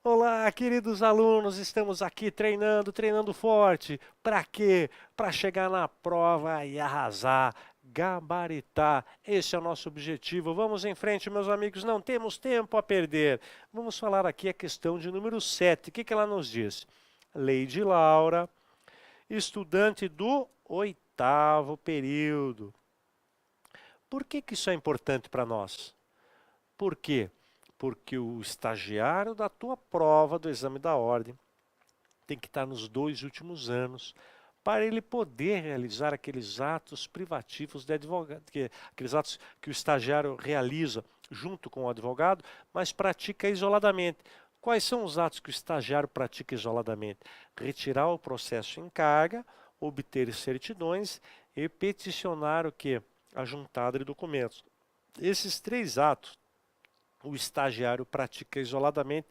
Olá, queridos alunos, estamos aqui treinando forte. Para quê? Para chegar na prova e arrasar, gabaritar. Esse é o nosso objetivo. Vamos em frente, meus amigos, não temos tempo a perder. Vamos falar aqui a questão de número 7. O que ela nos diz? Lady Laura, estudante do oitavo período. Por que isso é importante para nós? Por quê? Porque o estagiário da tua prova do exame da ordem tem que estar nos 2 últimos anos para ele poder realizar aqueles atos privativos de advogado, aqueles atos que o estagiário realiza junto com o advogado, mas pratica isoladamente. Quais são os atos que o estagiário pratica isoladamente? Retirar o processo em carga, obter certidões e peticionar o que? A juntada de documentos. Esses 3 atos o estagiário pratica isoladamente,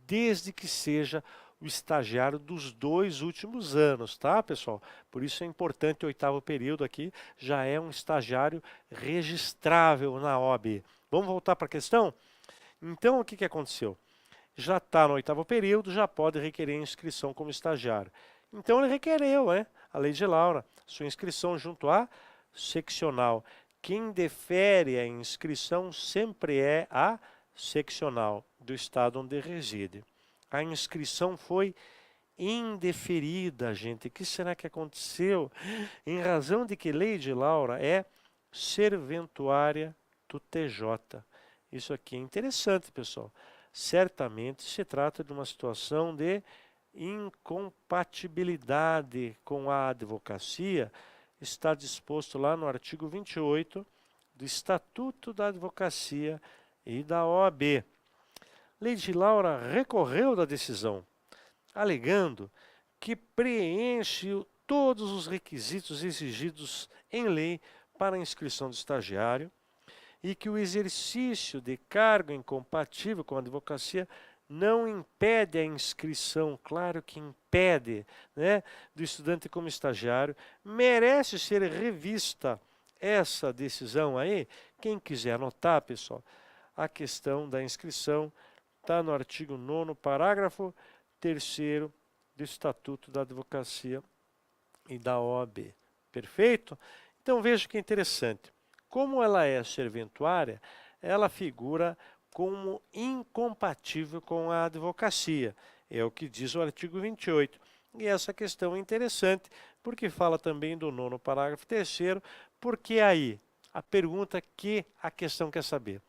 desde que seja o estagiário dos 2 últimos anos, tá, pessoal? Por isso é importante o oitavo período aqui, já é um estagiário registrável na OAB. Vamos voltar para a questão? Então, o que aconteceu? Já está no oitavo período, já pode requerer inscrição como estagiário. Então, ele requereu, né? A Lei de Laura, sua inscrição junto à seccional. Quem defere a inscrição sempre é a seccional do estado onde reside. A inscrição foi indeferida, gente. O que será que aconteceu? Em razão de que Lei de Laura é serventuária do TJ. Isso aqui é interessante, pessoal. Certamente se trata de uma situação de incompatibilidade com a advocacia, está disposto lá no artigo 28 do Estatuto da Advocacia e da OAB. Lady Laura recorreu da decisão, alegando que preenche todos os requisitos exigidos em lei para a inscrição do estagiário e que o exercício de cargo incompatível com a advocacia não impede a inscrição, claro que impede, né, do estudante como estagiário, merece ser revista essa decisão aí. Quem quiser anotar, pessoal, a questão da inscrição está no artigo 9º, parágrafo 3º do Estatuto da Advocacia e da OAB. Perfeito? Então veja que interessante. Como ela é serventuária, ela figura como incompatível com a advocacia. É o que diz o artigo 28. E essa questão é interessante, porque fala também do 9º parágrafo 3º, porque aí a pergunta que a questão quer saber.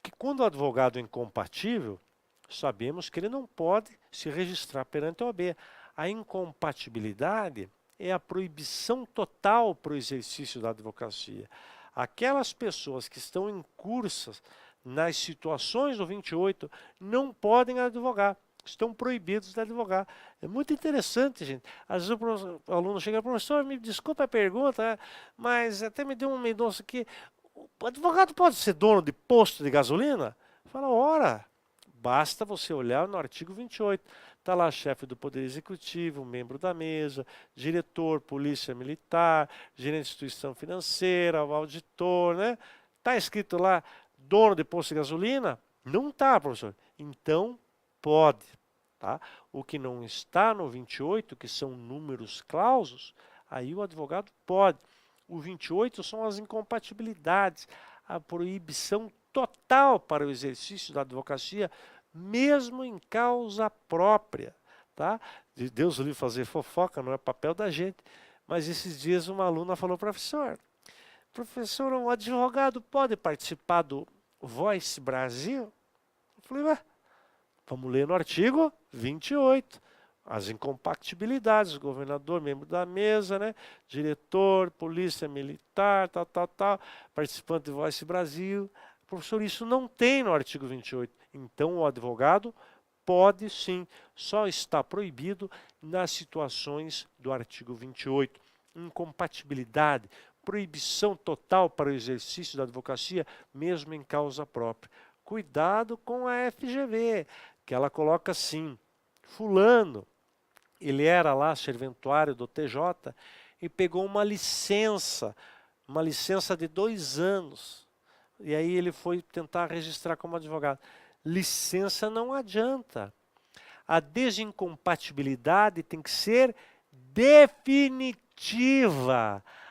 Que quando o advogado é incompatível, sabemos que ele não pode se registrar perante a OAB. A incompatibilidade é a proibição total para o exercício da advocacia. Aquelas pessoas que estão incursas nas situações do 28 não podem advogar, estão proibidos de advogar. É muito interessante, gente. Às vezes o aluno chega, professor, me desculpa a pergunta, mas até me deu um medonço aqui. O advogado pode ser dono de posto de gasolina? Fala, ora, basta você olhar no artigo 28. Está lá chefe do Poder Executivo, membro da mesa, diretor, polícia militar, gerente de instituição financeira, auditor, né? Está escrito lá, dono de posto de gasolina? Não está, professor. Então, pode. Tá? O que não está no 28, que são números clausos, aí o advogado pode. O 28 são as incompatibilidades, a proibição total para o exercício da advocacia, mesmo em causa própria. Tá? De Deus o livre fazer fofoca, não é papel da gente. Mas esses dias uma aluna falou, professor, um advogado pode participar do Voice Brasil? Eu falei, ué, vamos ler no artigo 28. As incompatibilidades, governador, membro da mesa, né? Diretor, polícia militar, tal, participante do Voice Brasil. Professor, isso não tem no artigo 28. Então, o advogado pode sim, só está proibido nas situações do artigo 28. Incompatibilidade, proibição total para o exercício da advocacia, mesmo em causa própria. Cuidado com a FGV, que ela coloca assim, fulano, ele era lá serventuário do TJ e pegou uma licença de 2 anos. E aí ele foi tentar registrar como advogado. licença não adianta. A desincompatibilidade tem que ser definitiva.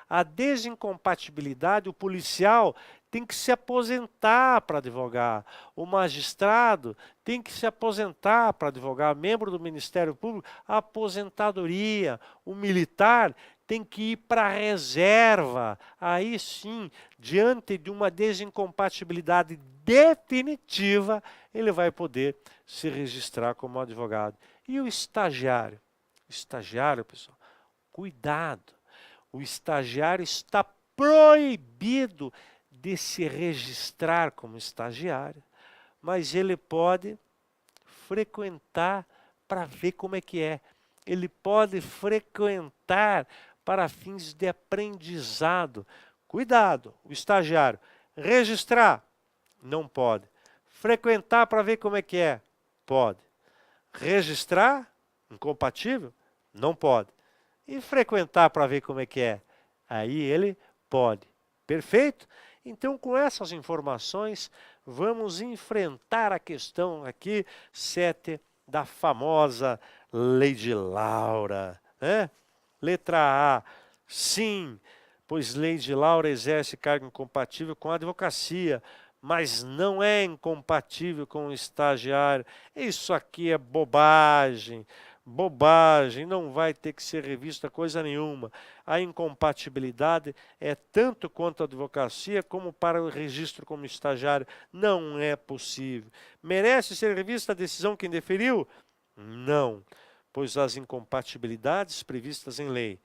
A desincompatibilidade, o policial tem que se aposentar para advogar. O magistrado tem que se aposentar para advogar. Membro do Ministério Público, aposentadoria. O militar tem que ir para a reserva. Aí sim, diante de uma desincompatibilidade definitiva, ele vai poder se registrar como advogado. E o estagiário? O estagiário, pessoal, cuidado. O estagiário está proibido de se registrar como estagiário, mas ele pode frequentar para ver como é que é. Ele pode frequentar para fins de aprendizado. Cuidado, o estagiário. Registrar? Não pode. Frequentar para ver como é que é? Pode. Registrar? Incompatível? Não pode. E frequentar para ver como é que é? Aí ele pode. Perfeito? Então, com essas informações, vamos enfrentar a questão aqui 7 da famosa Lei de Laura. Né? Letra A, sim, pois Lei de Laura exerce cargo incompatível com a advocacia, mas não é incompatível com o estagiário. Isso aqui é bobagem. Bobagem, não vai ter que ser revista coisa nenhuma. A incompatibilidade é tanto quanto a advocacia como para o registro como estagiário. Não é possível. Merece ser revista a decisão que indeferiu? Não, pois as incompatibilidades previstas em lei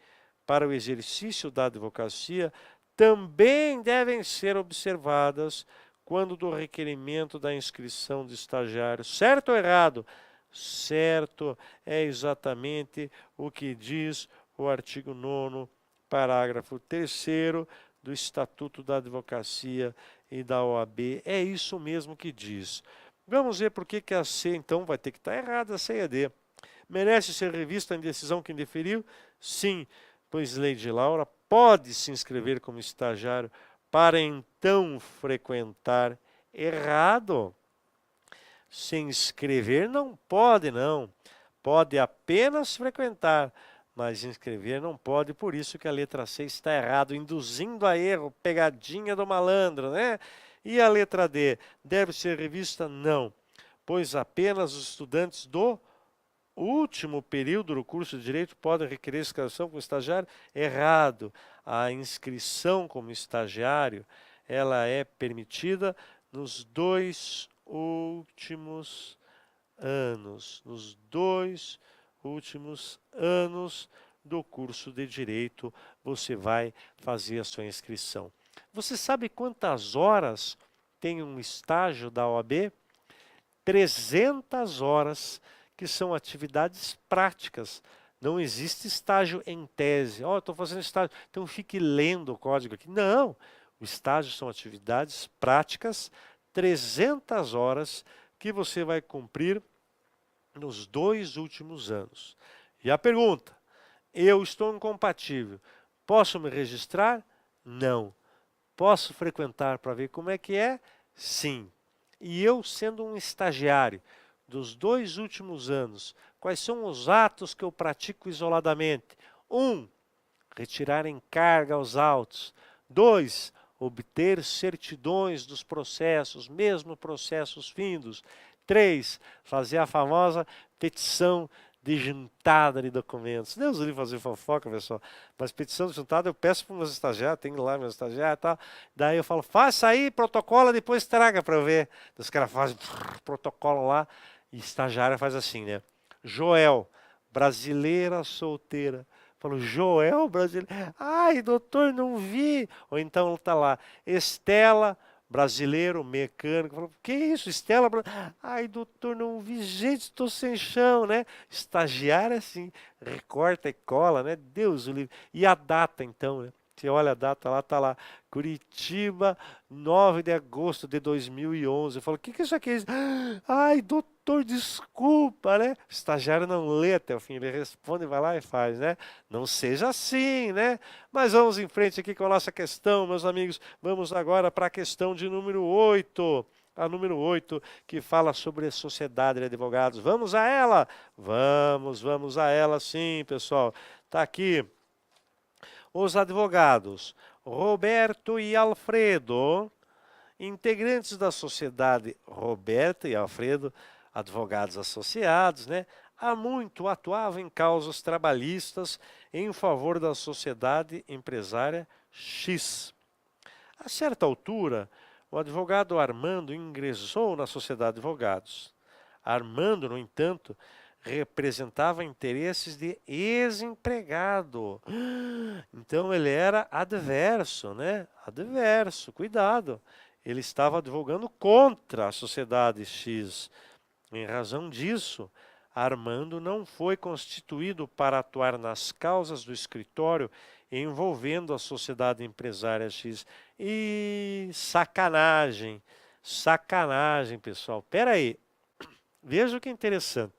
para o exercício da advocacia também devem ser observadas quando do requerimento da inscrição de estagiário. Certo ou errado? Certo, é exatamente o que diz o artigo 9º, parágrafo 3º do Estatuto da Advocacia e da OAB. É isso mesmo que diz. Vamos ver por que a C, então, vai ter que estar errada, a C e a D. Merece ser revista em decisão que indeferiu? Sim, pois Lei de Laura pode se inscrever como estagiário para então frequentar. Errado. Se inscrever não pode, não. Pode apenas frequentar, mas inscrever não pode, por isso que a letra C está errado, induzindo a erro, pegadinha do malandro, né? E a letra D, deve ser revista? Não, pois apenas os estudantes do último período do curso de Direito podem requerer inscrição como estagiário? Errado. A inscrição como estagiário, ela é permitida nos 2 últimos anos, nos 2 últimos anos do curso de Direito, você vai fazer a sua inscrição. Você sabe quantas horas tem um estágio da OAB? 300 horas, que são atividades práticas. Não existe estágio em tese. Eu estou fazendo estágio, então fique lendo o código aqui. Não, o estágio são atividades práticas, 300 horas que você vai cumprir nos 2 últimos anos. E a pergunta, eu estou incompatível, posso me registrar? Não. Posso frequentar para ver como é que é? Sim. E eu, sendo um estagiário dos 2 últimos anos, quais são os atos que eu pratico isoladamente? 1. Retirar encarga aos autos. 2. Obter certidões dos processos, mesmo processos findos. 3. Fazer a famosa petição de juntada de documentos. Deus livre fazer fofoca, pessoal. Mas petição de juntada eu peço para os meus estagiários, tem lá meus estagiários e tal. Daí eu falo, faça aí, protocola, depois traga para eu ver. Os caras fazem protocolo lá e estagiário faz assim, né? Joel, brasileira solteira. Falo, Joel, brasileiro. Ai, doutor, não vi. Ou então tá lá, Estela, brasileiro, mecânico. Falo, que isso, Estela? Ai, doutor, não vi. Gente, estou sem chão, né? Estagiário assim, recorta e cola, né? Deus o livre. E a data, então, né? Você olha a data lá, tá lá, Curitiba, 9 de agosto de 2011. Eu falo, o que é isso aqui? Ai, doutor, desculpa, né? O estagiário não lê até o fim, ele responde, vai lá e faz, né? Não seja assim, né? Mas vamos em frente aqui com a nossa questão, meus amigos. Vamos agora para a questão de número 8. a número 8, que fala sobre a sociedade de advogados. Vamos a ela? Vamos a ela sim, pessoal. Está aqui. Os advogados Roberto e Alfredo, integrantes da sociedade Roberto e Alfredo, advogados associados, né? Há muito atuavam em causas trabalhistas em favor da sociedade empresária X. A certa altura, o advogado Armando ingressou na sociedade de advogados. Armando, no entanto, representava interesses de ex-empregado. Então ele era adverso, né? Adverso, cuidado. Ele estava advogando contra a sociedade X. Em razão disso, Armando não foi constituído para atuar nas causas do escritório envolvendo a sociedade empresária X. E sacanagem, sacanagem, pessoal. Pera aí, veja o que é interessante.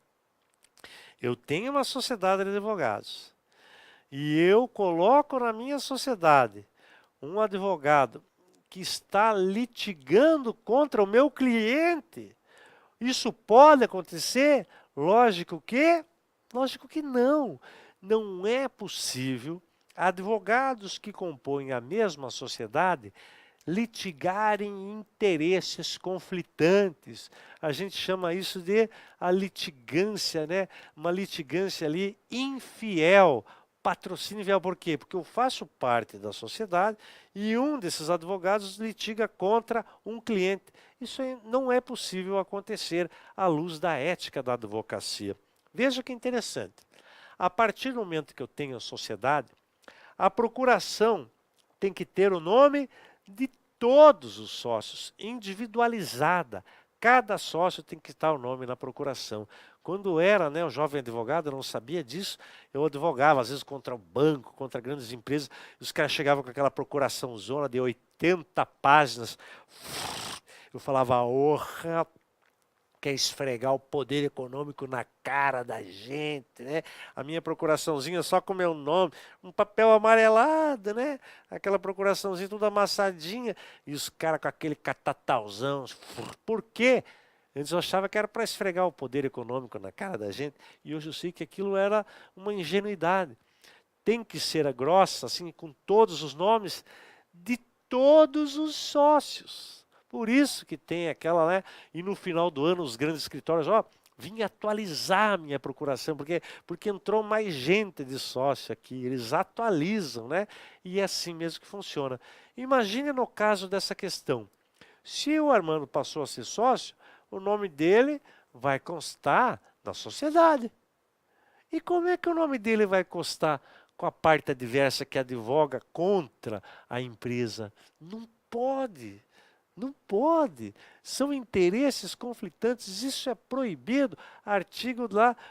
Eu tenho uma sociedade de advogados e eu coloco na minha sociedade um advogado que está litigando contra o meu cliente. Isso pode acontecer? Lógico que não. Não é possível advogados que compõem a mesma sociedade litigarem interesses conflitantes. A gente chama isso de a litigância, né? Uma litigância ali infiel. Patrocínio infiel, por quê? Porque eu faço parte da sociedade e um desses advogados litiga contra um cliente. Isso não é possível acontecer à luz da ética da advocacia. Veja que interessante. A partir do momento que eu tenho a sociedade, a procuração tem que ter o nome de todos os sócios, individualizada. Cada sócio tem que estar o nome na procuração. Quando era, né, um jovem advogado, eu não sabia disso, eu advogava às vezes contra o banco, contra grandes empresas, os caras chegavam com aquela procuração zona de 80 páginas. Eu falava, orra, quer esfregar o poder econômico na cara da gente, né? A minha procuraçãozinha só com meu nome, um papel amarelado, né? Aquela procuraçãozinha toda amassadinha, e os caras com aquele catatauzão. Por quê? Antes eu achava que era para esfregar o poder econômico na cara da gente, e hoje eu sei que aquilo era uma ingenuidade. Tem que ser a grossa, assim, com todos os nomes de todos os sócios. Por isso que tem aquela, né? E no final do ano os grandes escritórios, ó, vim atualizar a minha procuração, porque entrou mais gente de sócio aqui, eles atualizam, né? E é assim mesmo que funciona. Imagine no caso dessa questão. Se o Armando passou a ser sócio, o nome dele vai constar na sociedade. E como é que o nome dele vai constar com a parte adversa que advoga contra a empresa? Não pode. Não pode. São interesses conflitantes, isso é proibido.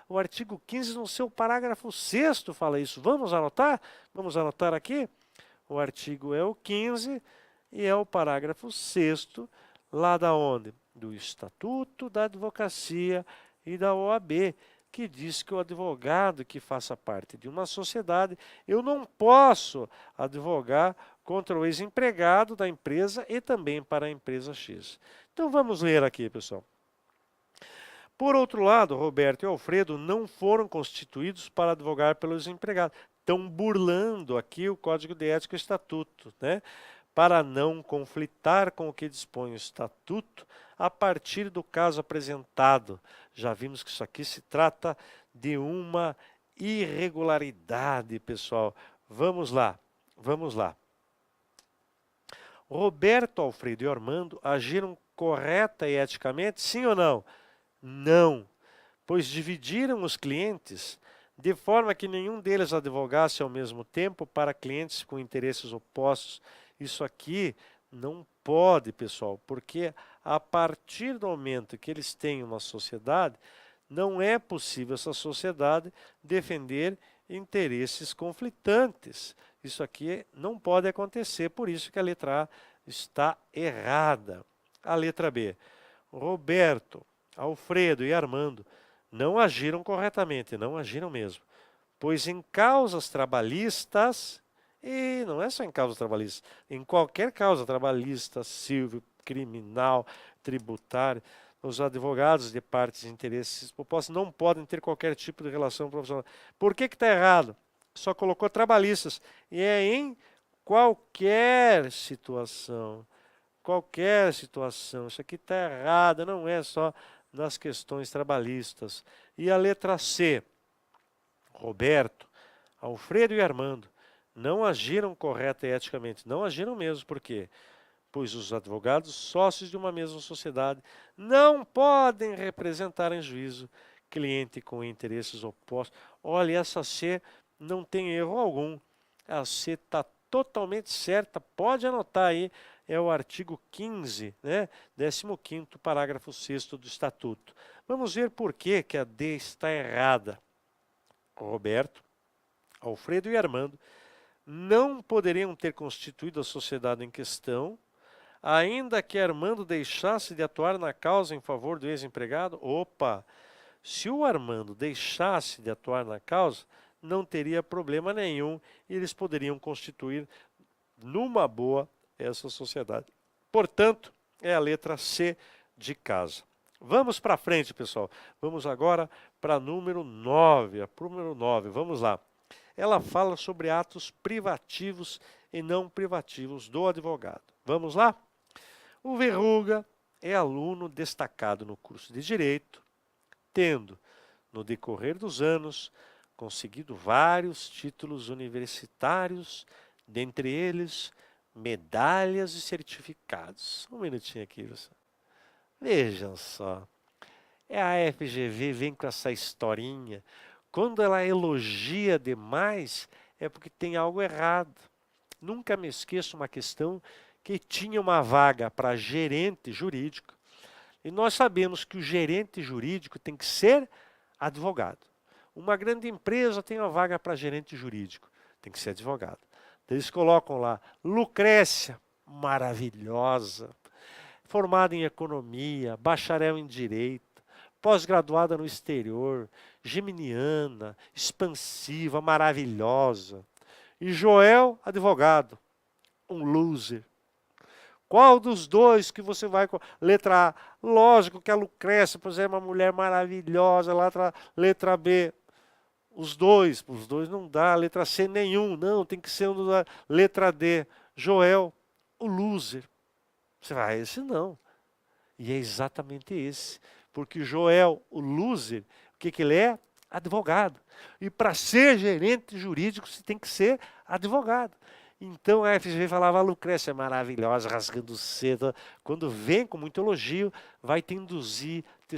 O artigo 15, no seu parágrafo 6º, fala isso. Vamos anotar? Vamos anotar aqui? O artigo é o 15 e é o parágrafo 6º, lá da onde? Do Estatuto da Advocacia e da OAB, que diz que o advogado que faça parte de uma sociedade, eu não posso advogar contra o ex-empregado da empresa e também para a empresa X. Então vamos ler aqui, pessoal. Por outro lado, Roberto e Alfredo não foram constituídos para advogar pelos empregados. Estão burlando aqui o Código de Ética e o Estatuto, né? Para não conflitar com o que dispõe o Estatuto, a partir do caso apresentado. Já vimos que isso aqui se trata de uma irregularidade, pessoal. Vamos lá, vamos lá. Roberto, Alfredo e Armando agiram correta e eticamente, sim ou não? Não, pois dividiram os clientes de forma que nenhum deles advogasse ao mesmo tempo para clientes com interesses opostos. Isso aqui não pode, pessoal, porque a partir do momento que eles têm uma sociedade, não é possível essa sociedade defender interesses conflitantes. Isso aqui não pode acontecer, por isso que a letra A está errada. A letra B. Roberto, Alfredo e Armando não agiram corretamente, não agiram mesmo, pois em causas trabalhistas, e não é só em causas trabalhistas, em qualquer causa trabalhista, civil, criminal, tributário. Os advogados de partes de interesses opostos não podem ter qualquer tipo de relação profissional. Por que está errado? Só colocou trabalhistas. E é em qualquer situação. Qualquer situação. Isso aqui está errado, não é só nas questões trabalhistas. E a letra C. Roberto, Alfredo e Armando não agiram correta e eticamente. Não agiram mesmo. Por quê? Pois os advogados, sócios de uma mesma sociedade, não podem representar em juízo cliente com interesses opostos. Olha, essa C não tem erro algum. A C está totalmente certa. Pode anotar aí, é o artigo 15, né? 15º, parágrafo 6º do Estatuto. Vamos ver por que a D está errada. Roberto, Alfredo e Armando não poderiam ter constituído a sociedade em questão, ainda que Armando deixasse de atuar na causa em favor do ex-empregado. Opa! Se o Armando deixasse de atuar na causa, não teria problema nenhum e eles poderiam constituir numa boa essa sociedade. Portanto, é a letra C de casa. Vamos para frente, pessoal. Vamos agora para número 9. Número 9, vamos lá. Ela fala sobre atos privativos e não privativos do advogado. Vamos lá? O Verruga é aluno destacado no curso de Direito, tendo, no decorrer dos anos, conseguido vários títulos universitários, dentre eles, medalhas e certificados. Um minutinho aqui, pessoal. Vejam só. A FGV vem com essa historinha. Quando ela elogia demais, é porque tem algo errado. Nunca me esqueço uma questão que tinha uma vaga para gerente jurídico. E nós sabemos que o gerente jurídico tem que ser advogado. Uma grande empresa tem uma vaga para gerente jurídico, tem que ser advogado. Eles colocam lá, Lucrécia, maravilhosa, formada em economia, bacharel em direito, pós-graduada no exterior, geminiana, expansiva, maravilhosa. E Joel, advogado, um loser. Qual dos dois que você vai... Letra A, lógico que a Lucrécia, pois é uma mulher maravilhosa. Letra B, os dois não dá. Letra C, nenhum. Não, tem que ser um da letra D. Joel, o loser. Você vai, esse não. E é exatamente esse. Porque Joel, o loser, o que ele é? Advogado. E para ser gerente jurídico, você tem que ser advogado. Então a FGV falava, a Lucrécia é maravilhosa, rasgando cedo. Quando vem com muito elogio, vai te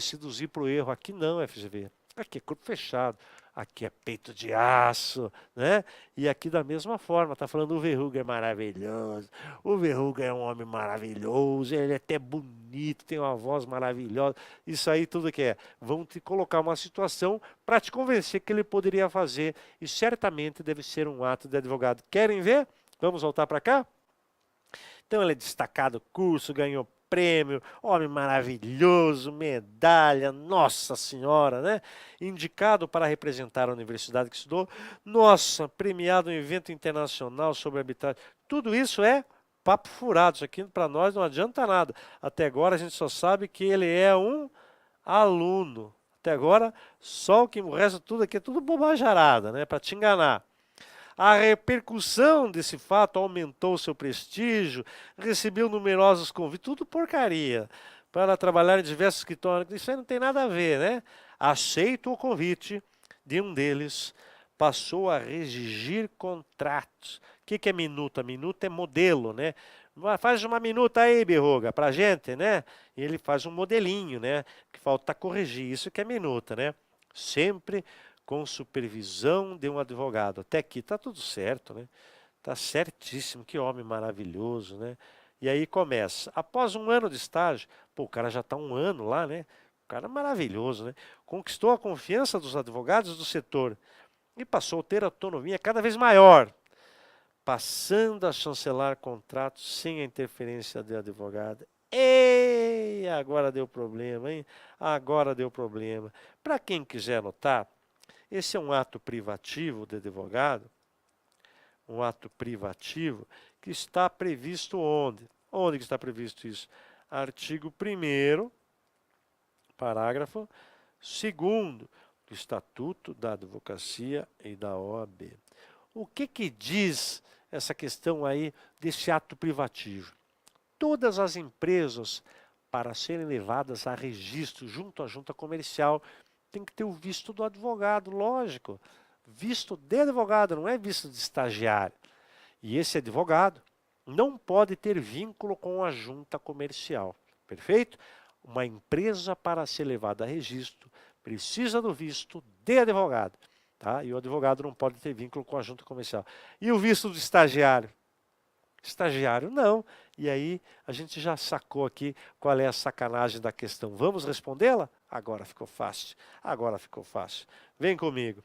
seduzir para o erro. Aqui não, FGV. Aqui é corpo fechado. Aqui é peito de aço, né? E aqui da mesma forma, está falando o Verruga é maravilhoso, o Verruga é um homem maravilhoso, ele é até bonito, tem uma voz maravilhosa, isso aí tudo que é. Vão te colocar uma situação para te convencer que ele poderia fazer, e certamente deve ser um ato de advogado. Querem ver? Vamos voltar para cá? Então ele é destacado curso, ganhou prêmio, homem maravilhoso, medalha, nossa senhora, né? Indicado para representar a universidade que estudou, nossa, premiado em evento internacional sobre arbitragem. Tudo isso é papo furado, isso aqui para nós não adianta nada. Até agora a gente só sabe que ele é um aluno. Até agora, só o resto tudo aqui é tudo bobajarada, né? Para te enganar. A repercussão desse fato aumentou seu prestígio, recebeu numerosos convites, tudo porcaria, para trabalhar em diversos escritórios. Isso aí não tem nada a ver, né? Aceito o convite de um deles, passou a redigir contratos. O que é minuta? Minuta é modelo, né? Faz uma minuta aí, Verruga, pra gente, né? E ele faz um modelinho, né? Que falta corrigir, isso que é minuta, né? Sempre com supervisão de um advogado. Até aqui está tudo certo, né? Está certíssimo, que homem maravilhoso, né? E aí começa. Após um ano de estágio, pô, o cara já está um ano lá, né? O cara é maravilhoso, né? Conquistou a confiança dos advogados do setor e passou a ter autonomia cada vez maior, passando a chancelar contratos sem a interferência do advogado. Ei, agora deu problema, hein? Agora deu problema. Para quem quiser anotar, esse é um ato privativo de advogado, um ato privativo que está previsto onde? Onde que está previsto isso? artigo 1º, parágrafo 2º do Estatuto da Advocacia e da OAB. O que diz essa questão aí desse ato privativo? Todas as empresas, para serem levadas a registro junto à junta comercial, tem que ter o visto do advogado, lógico. Visto de advogado, não é visto de estagiário. E esse advogado não pode ter vínculo com a junta comercial. Perfeito? Uma empresa, para ser levada a registro, precisa do visto de advogado. Tá? E o advogado não pode ter vínculo com a junta comercial. E o visto do estagiário? Estagiário não. E aí a gente já sacou aqui qual é a sacanagem da questão. Vamos respondê-la? Agora ficou fácil. Agora ficou fácil. Vem comigo.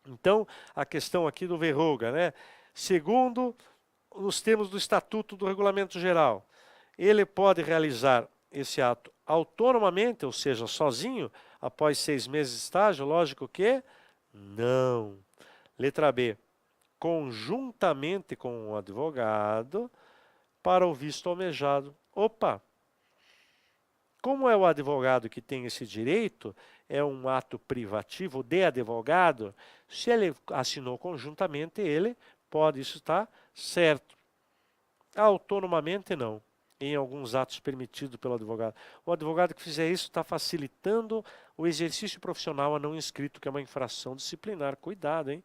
Então, a questão aqui do verruga, né? Segundo os termos do Estatuto do Regulamento Geral, ele pode realizar esse ato autonomamente, ou seja, sozinho, após 6 meses de estágio? Lógico que não. Letra B. Conjuntamente com o advogado para o visto almejado. Opa! Como é o advogado que tem esse direito, é um ato privativo de advogado, se ele assinou conjuntamente, ele pode, isso está certo. Autonomamente, não. Em alguns atos permitidos pelo advogado. O advogado que fizer isso está facilitando o exercício profissional a não inscrito, que é uma infração disciplinar. Cuidado, hein?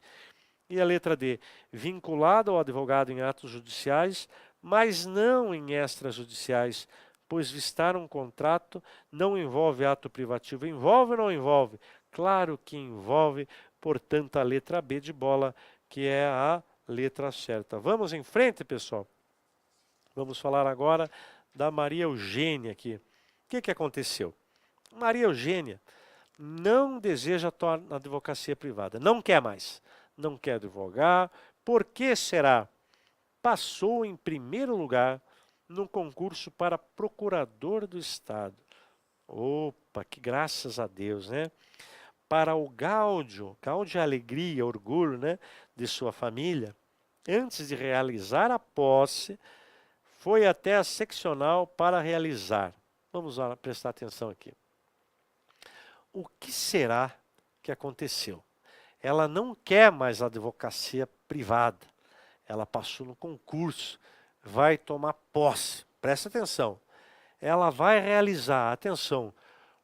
E a letra D, vinculado ao advogado em atos judiciais, mas não em extrajudiciais, pois vistar um contrato não envolve ato privativo. Envolve ou não envolve? Claro que envolve, portanto, a letra B de bola, que é a letra certa. Vamos em frente, pessoal? Vamos falar agora da Maria Eugênia aqui. O que aconteceu? Maria Eugênia não deseja atuar na advocacia privada, não quer mais. Não quer advogar. Por que será? Passou em primeiro lugar no concurso para procurador do Estado. Opa, que graças a Deus, né? Para o gáudio é alegria, orgulho, né, de sua família, antes de realizar a posse, foi até a seccional para realizar. Vamos lá, prestar atenção aqui. O que será que aconteceu? Ela não quer mais advocacia privada. Ela passou no concurso, vai tomar posse. Presta atenção. Ela vai realizar, atenção,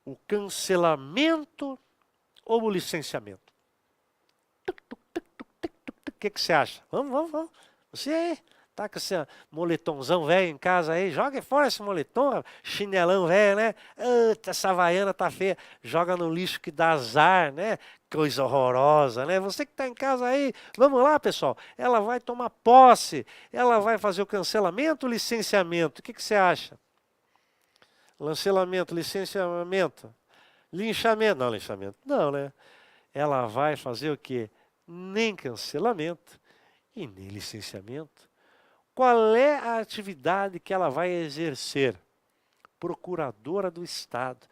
o cancelamento ou o licenciamento. O que você acha? Vamos. Você aí, tá com esse moletomzão velho em casa aí, joga fora esse moletom, chinelão velho, né? Essa havaiana tá feia, joga no lixo que dá azar, né? Coisa horrorosa, né? Você que está em casa aí, vamos lá, pessoal. Ela vai tomar posse, ela vai fazer o cancelamento ou licenciamento? O que você acha? Cancelamento, licenciamento, linchamento. Não, linchamento não, né? Ela vai fazer o quê? Nem cancelamento e nem licenciamento. Qual é a atividade que ela vai exercer? Procuradora do Estado.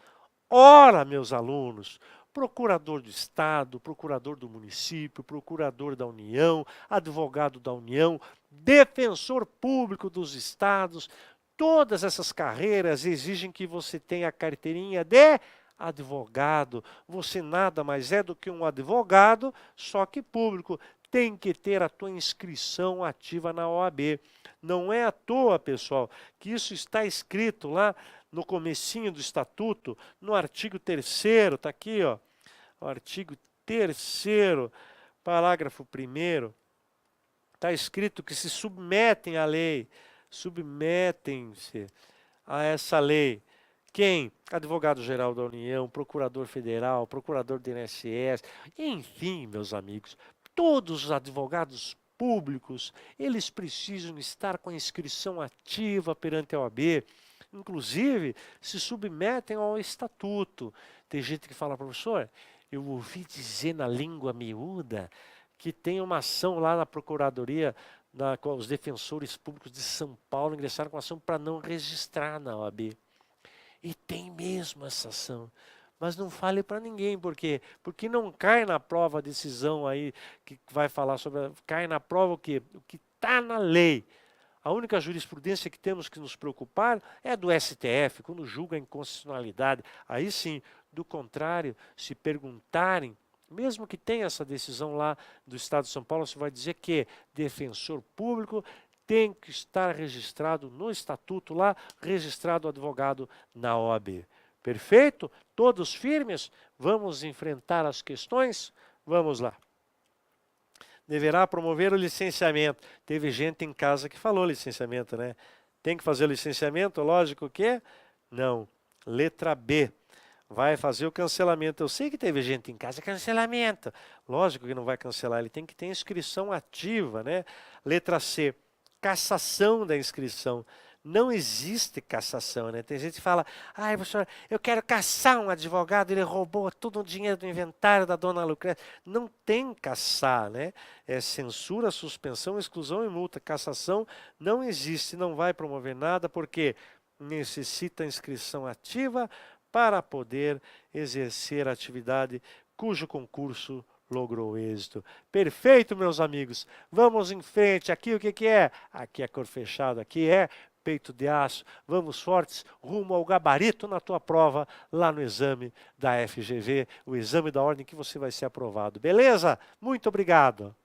Ora, meus alunos, procurador do Estado, procurador do município, procurador da União, advogado da União, defensor público dos estados, todas essas carreiras exigem que você tenha a carteirinha de advogado. Você nada mais é do que um advogado, só que público. Tem que ter a tua inscrição ativa na OAB. Não é à toa, pessoal, que isso está escrito lá no comecinho do Estatuto, no artigo 3º, está aqui, ó, o artigo 3º, parágrafo 1º, está escrito que se submetem à lei, submetem-se a essa lei. Quem? Advogado-geral da União, procurador federal, procurador do INSS, enfim, meus amigos, todos os advogados públicos, eles precisam estar com a inscrição ativa perante a OAB, inclusive se submetem ao estatuto. Tem gente que fala, professor, eu ouvi dizer na língua miúda que tem uma ação lá na Procuradoria, com os defensores públicos de São Paulo ingressaram com ação para não registrar na OAB. E tem mesmo essa ação. Mas não fale para ninguém, por quê? Porque não cai na prova a decisão aí que vai falar sobre... Cai na prova o quê? O que está na lei. A única jurisprudência que temos que nos preocupar é do STF, quando julga a inconstitucionalidade. Aí sim, do contrário, se perguntarem, mesmo que tenha essa decisão lá do Estado de São Paulo, você vai dizer que defensor público tem que estar registrado no estatuto lá, registrado advogado na OAB. Perfeito? Todos firmes? Vamos enfrentar as questões? Vamos lá. Deverá promover o licenciamento. Teve gente em casa que falou licenciamento, né? Tem que fazer o licenciamento? Lógico que não. Letra B. Vai fazer o cancelamento. Eu sei que teve gente em casa, cancelamento. Lógico que não vai cancelar, ele tem que ter inscrição ativa, né? Letra C. Cassação da inscrição. Não existe cassação, né? Tem gente que fala, ai, professor, eu quero cassar um advogado, ele roubou todo o dinheiro do inventário da dona Lucrécia. Não tem cassar, né? É censura, suspensão, exclusão e multa. Cassação não existe, não vai promover nada, porque necessita inscrição ativa para poder exercer a atividade cujo concurso logrou êxito. Perfeito, meus amigos. Vamos em frente. Aqui o que é? Aqui é cor fechada, aqui é peito de aço. Vamos fortes, rumo ao gabarito na tua prova, lá no exame da FGV, o exame da ordem que você vai ser aprovado. Beleza? Muito obrigado.